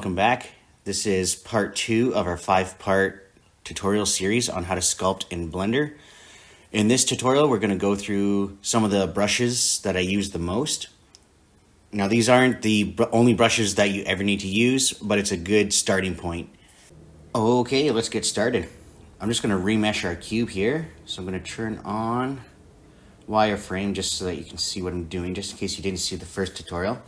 welcome back. This is part 2 of our 5-part tutorial series on how to sculpt in Blender. In this tutorial, we're going to go through some of the brushes that I use the most. Now, these aren't the only brushes that you ever need to use, but it's a good starting point. Okay, let's get started. I'm just going to remesh our cube here. So I'm going to turn on wireframe just so that you can see what I'm doing, just in case you didn't see the first tutorial.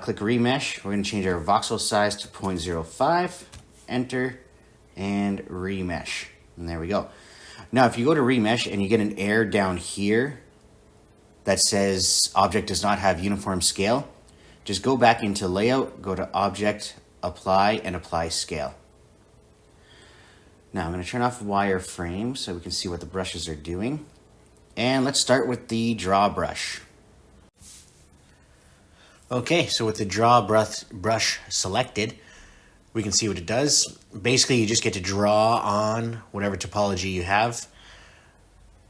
Click remesh. We're going to change our voxel size to 0.05, enter, and remesh. And there we go. Now, if you go to remesh and you get an error down here that says object does not have uniform scale, just go back into layout, go to object, apply, and apply scale. Now I'm going to turn off wireframe so we can see what the brushes are doing. And let's start with the draw brush. Okay, so with the draw brush selected, we can see what it does. Basically, you just get to draw on whatever topology you have.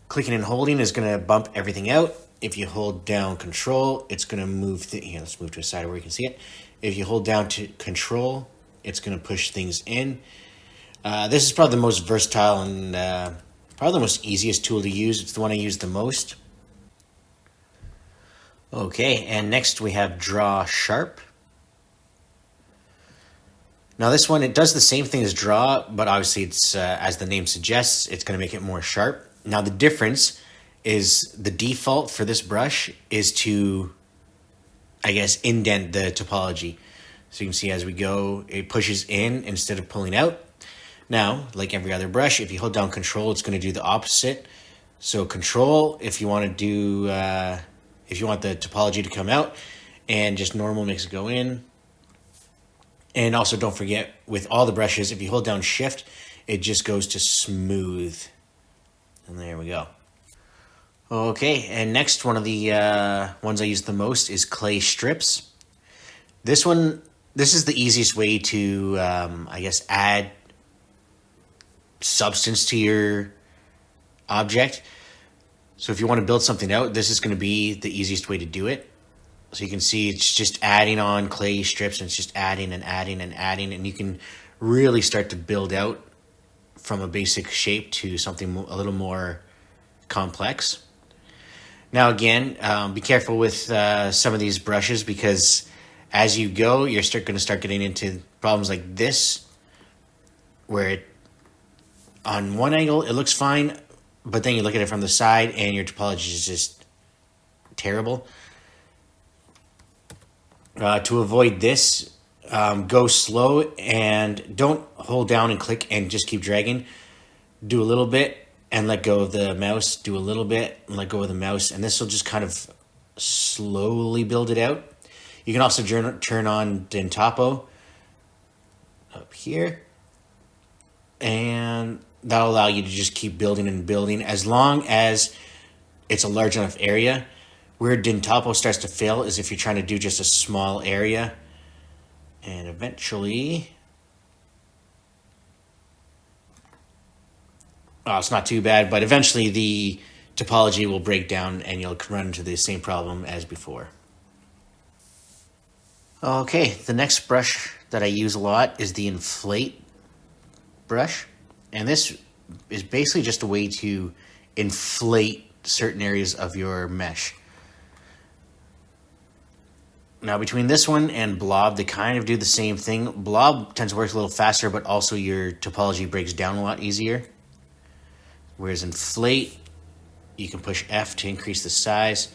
Clicking and holding is going to bump everything out. If you hold down Control, it's going to move. Here, let's move to a side where you can see it. If you hold down to Control, it's going to push things in. This is probably the most versatile and probably the most easiest tool to use. It's the one I use the most. Okay, and next we have Draw Sharp. Now this one, it does the same thing as Draw, but obviously it's, as the name suggests, it's going to make it more sharp. Now the difference is the default for this brush is to, I guess, indent the topology. So you can see as we go, it pushes in instead of pulling out. Now, like every other brush, if you hold down Control, it's going to do the opposite. So Control, if you want to do, if you want the topology to come out, and just normal makes it go in. And also don't forget, with all the brushes, if you hold down Shift, it just goes to smooth. And there we go. Okay, and next, one of the ones I use the most is clay strips. This is the easiest way to, I guess, add substance to your object. So if you want to build something out, this is going to be the easiest way to do it. So you can see it's just adding on clay strips, and it's just adding and adding and adding, and you can really start to build out from a basic shape to something a little more complex. Now again, be careful with some of these brushes, because as you go, you're going to start getting into problems like this, where it, on one angle it looks fine, but then you look at it from the side and your topology is just terrible. To avoid this, go slow and don't hold down and click and just keep dragging. Do a little bit and let go of the mouse. Do a little bit and let go of the mouse. And this will just kind of slowly build it out. You can also turn on Dentopo up here. And that'll allow you to just keep building and building as long as it's a large enough area. Where Dentopo starts to fail is if you're trying to do just a small area. And eventually, oh, it's not too bad, but eventually the topology will break down and you'll run into the same problem as before. Okay, the next brush that I use a lot is the Inflate brush. And this is basically just a way to inflate certain areas of your mesh. Now, between this one and Blob, they kind of do the same thing. Blob tends to work a little faster, but also your topology breaks down a lot easier. Whereas Inflate, you can push F to increase the size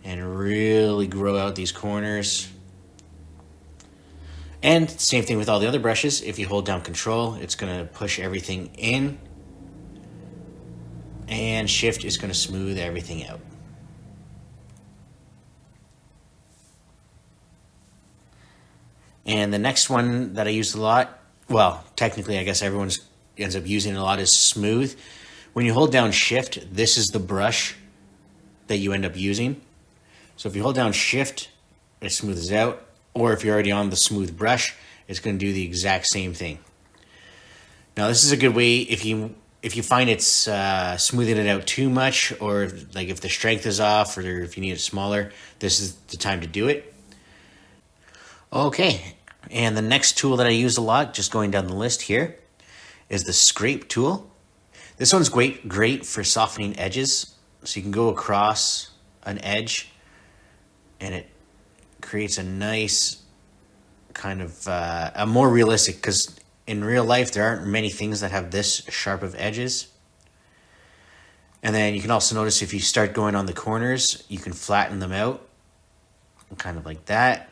and really grow out these corners. And same thing with all the other brushes. If you hold down Control, it's going to push everything in. And Shift is going to smooth everything out. And the next one that I use a lot, well, technically I guess everyone ends up using it a lot, is Smooth. When you hold down Shift, this is the brush that you end up using. So if you hold down Shift, it smooths out. Or if you're already on the smooth brush, it's going to do the exact same thing. Now this is a good way if you find it's smoothing it out too much, or like if the strength is off, or if you need it smaller, this is the time to do it. Okay, And the next tool that I use a lot, just going down the list here, is the scrape tool. This one's great for softening edges. So you can go across an edge and it creates a nice kind of a more realistic, because in real life there aren't many things that have this sharp of edges. And then you can also notice if you start going on the corners, you can flatten them out, kind of like that.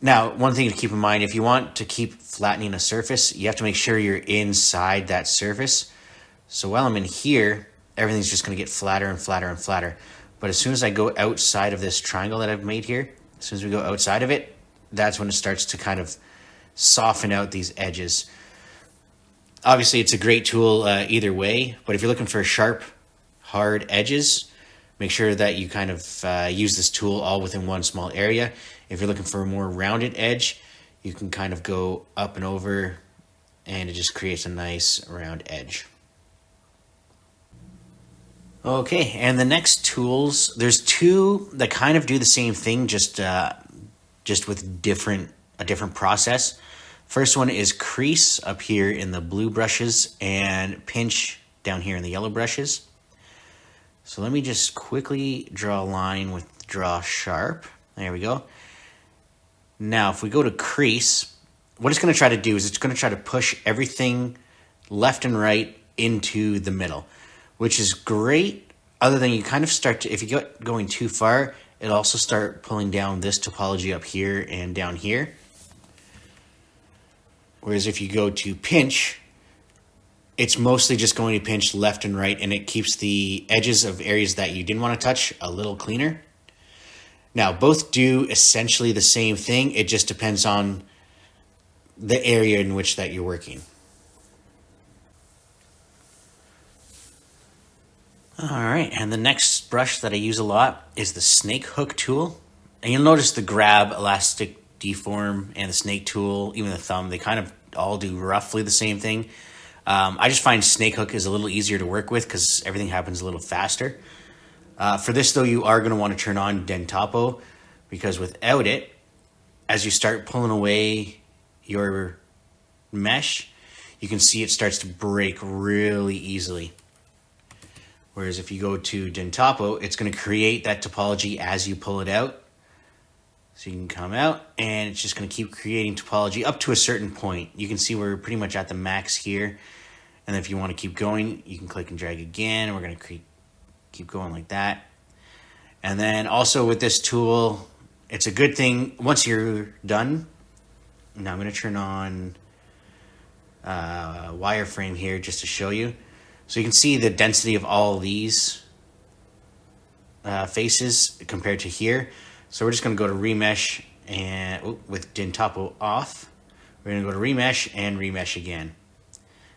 Now, one thing to keep in mind, if you want to keep flattening a surface, you have to make sure you're inside that surface. So while I'm in here, everything's just going to get flatter and flatter and flatter. But as soon as I go outside of this triangle that I've made here, as soon as we go outside of it, that's when it starts to kind of soften out these edges. Obviously, it's a great tool either way, but if you're looking for sharp, hard edges, make sure that you kind of use this tool all within one small area. If you're looking for a more rounded edge, you can kind of go up and over, and it just creates a nice round edge. Okay, and the next tools, there's two that kind of do the same thing, just with a different process. First one is Crease up here in the blue brushes, and Pinch down here in the yellow brushes. So let me just quickly draw a line with Draw Sharp. There we go. Now, if we go to Crease, what it's going to try to do is it's going to try to push everything left and right into the middle, which is great, other than you kind of start to, if you get going too far, it'll also start pulling down this topology up here and down here. Whereas if you go to Pinch, it's mostly just going to pinch left and right, and it keeps the edges of areas that you didn't want to touch a little cleaner. Now, both do essentially the same thing. It just depends on the area in which that you're working. All right, and the next brush that I use a lot is the snake hook tool. And you'll notice the grab, elastic, deform, and the snake tool, even the thumb, they kind of all do roughly the same thing. I just find snake hook is a little easier to work with because everything happens a little faster. For this though, you are going to want to turn on Dentapo, because without it, as you start pulling away your mesh, you can see it starts to break really easily. Whereas if you go to Dentapo, it's going to create that topology as you pull it out. So you can come out, and it's just going to keep creating topology up to a certain point. You can see we're pretty much at the max here. And then if you want to keep going, you can click and drag again, and we're going to keep going like that. And then also with this tool, it's a good thing once you're done. Now I'm going to turn on wireframe here just to show you. So you can see the density of all these faces compared to here. So we're just going to go to remesh, and with Dentapo off, we're going to go to remesh and remesh again.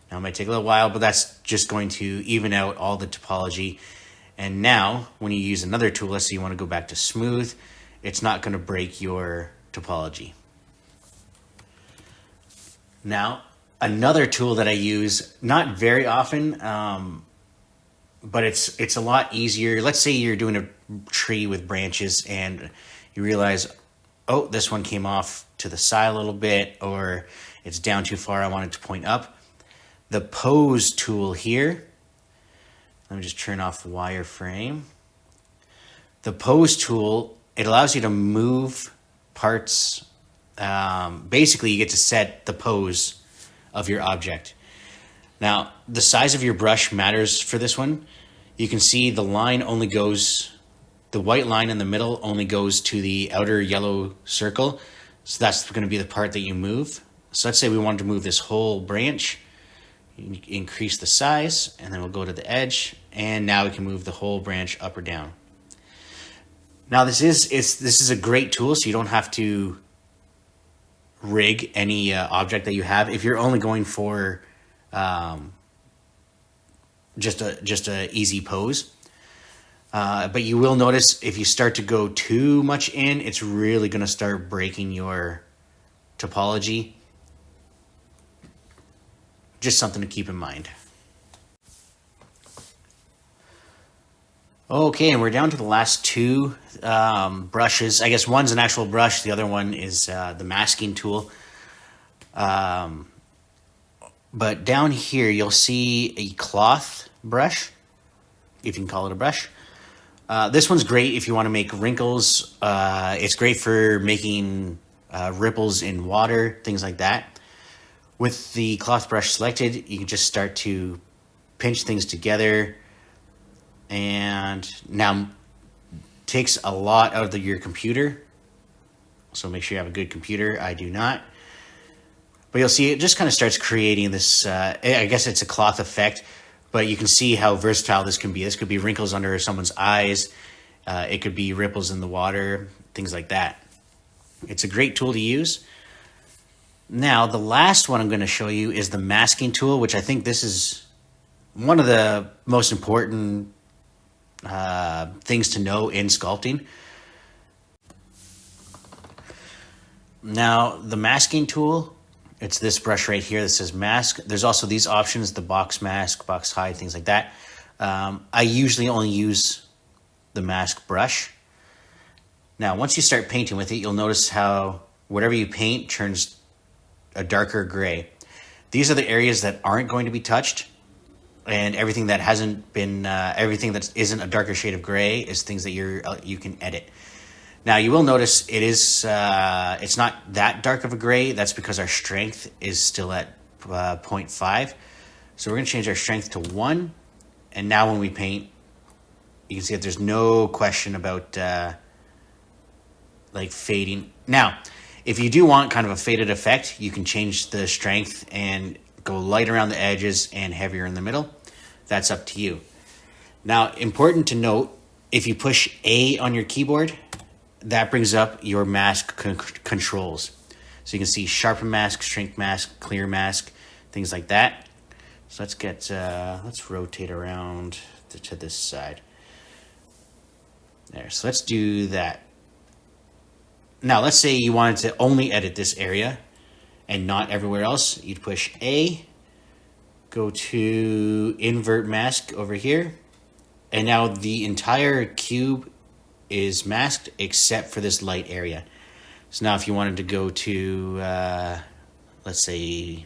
Now it might take a little while, but that's just going to even out all the topology. And now when you use another tool, let's say you want to go back to smooth, it's not going to break your topology. Now, another tool that I use, not very often, but it's a lot easier. Let's say you're doing a tree with branches and you realize, oh, this one came off to the side a little bit, or it's down too far, I want it to point up. The pose tool here, let me just turn off the wireframe. The pose tool, it allows you to move parts. Basically, you get to set the pose of your object. Now, the size of your brush matters for this one. You can see the line only goes, the white line in the middle only goes to the outer yellow circle. So that's going to be the part that you move. So let's say we wanted to move this whole branch. You increase the size, and then we'll go to the edge, and now we can move the whole branch up or down. Now this is a great tool, so you don't have to rig any object that you have. If you're only going for just a easy pose, but you will notice if you start to go too much in, it's really going to start breaking your topology. Just something to keep in mind. Okay, and we're down to the last two brushes. I guess one's an actual brush, the other one is the masking tool. But down here, you'll see a cloth brush, if you can call it a brush. This one's great if you want to make wrinkles. It's great for making ripples in water, things like that. With the cloth brush selected, you can just start to pinch things together. And now takes a lot out of your computer. So make sure you have a good computer. I do not. But you'll see it just kind of starts creating this, I guess it's a cloth effect, but you can see how versatile this can be. This could be wrinkles under someone's eyes. It could be ripples in the water, things like that. It's a great tool to use. Now, the last one I'm going to show you is the masking tool, which I think this is one of the most important things to know in sculpting. Now, the masking tool, it's this brush right here that says mask. There's also these options, the box mask, box hide, things like that. I usually only use the mask brush. Now, once you start painting with it, you'll notice how whatever you paint turns a darker gray. These are the areas that aren't going to be touched. And everything that hasn't been, everything that isn't a darker shade of gray is things that you can edit. Now you will notice it is, it's not that dark of a gray. That's because our strength is still at 0.5. So we're going to change our strength to 1. And now when we paint, you can see that there's no question about like fading. Now, if you do want kind of a faded effect, you can change the strength and go light around the edges and heavier in the middle. That's up to you. Now, important to note, if you push A on your keyboard, that brings up your mask controls. So you can see sharpen mask, shrink mask, clear mask, things like that. So let's get, let's rotate around to this side. There, so let's do that. Now, let's say you wanted to only edit this area and not everywhere else. You'd push A, go to invert mask over here, and now the entire cube is masked except for this light area. So now if you wanted to go to, let's say,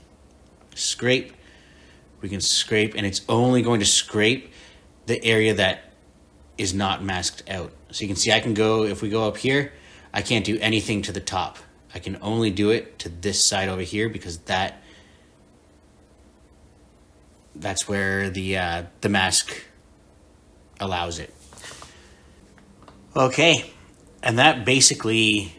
scrape, we can scrape, and it's only going to scrape the area that is not masked out. So you can see I can go, if we go up here, I can't do anything to the top. I can only do it to this side over here because that's where the mask allows it. Okay, and that basically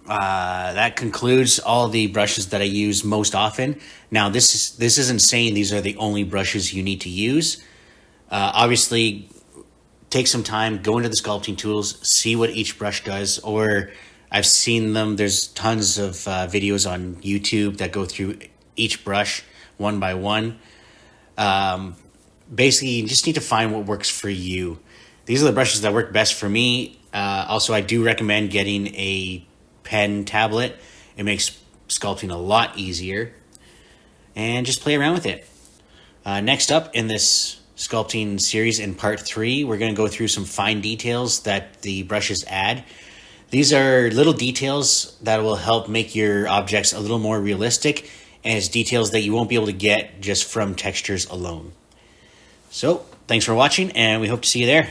that concludes all the brushes that I use most often. Now, this isn't saying these are the only brushes you need to use. Obviously, take some time, go into the sculpting tools, see what each brush does, or I've seen them. There's tons of videos on YouTube that go through each brush one by one. Basically, you just need to find what works for you. These are the brushes that work best for me. Also, I do recommend getting a pen tablet. It makes sculpting a lot easier. And just play around with it. Next up in this sculpting series in part 3, we're going to go through some fine details that the brushes add. These are little details that will help make your objects a little more realistic, and it's details that you won't be able to get just from textures alone. So, thanks for watching, and we hope to see you there.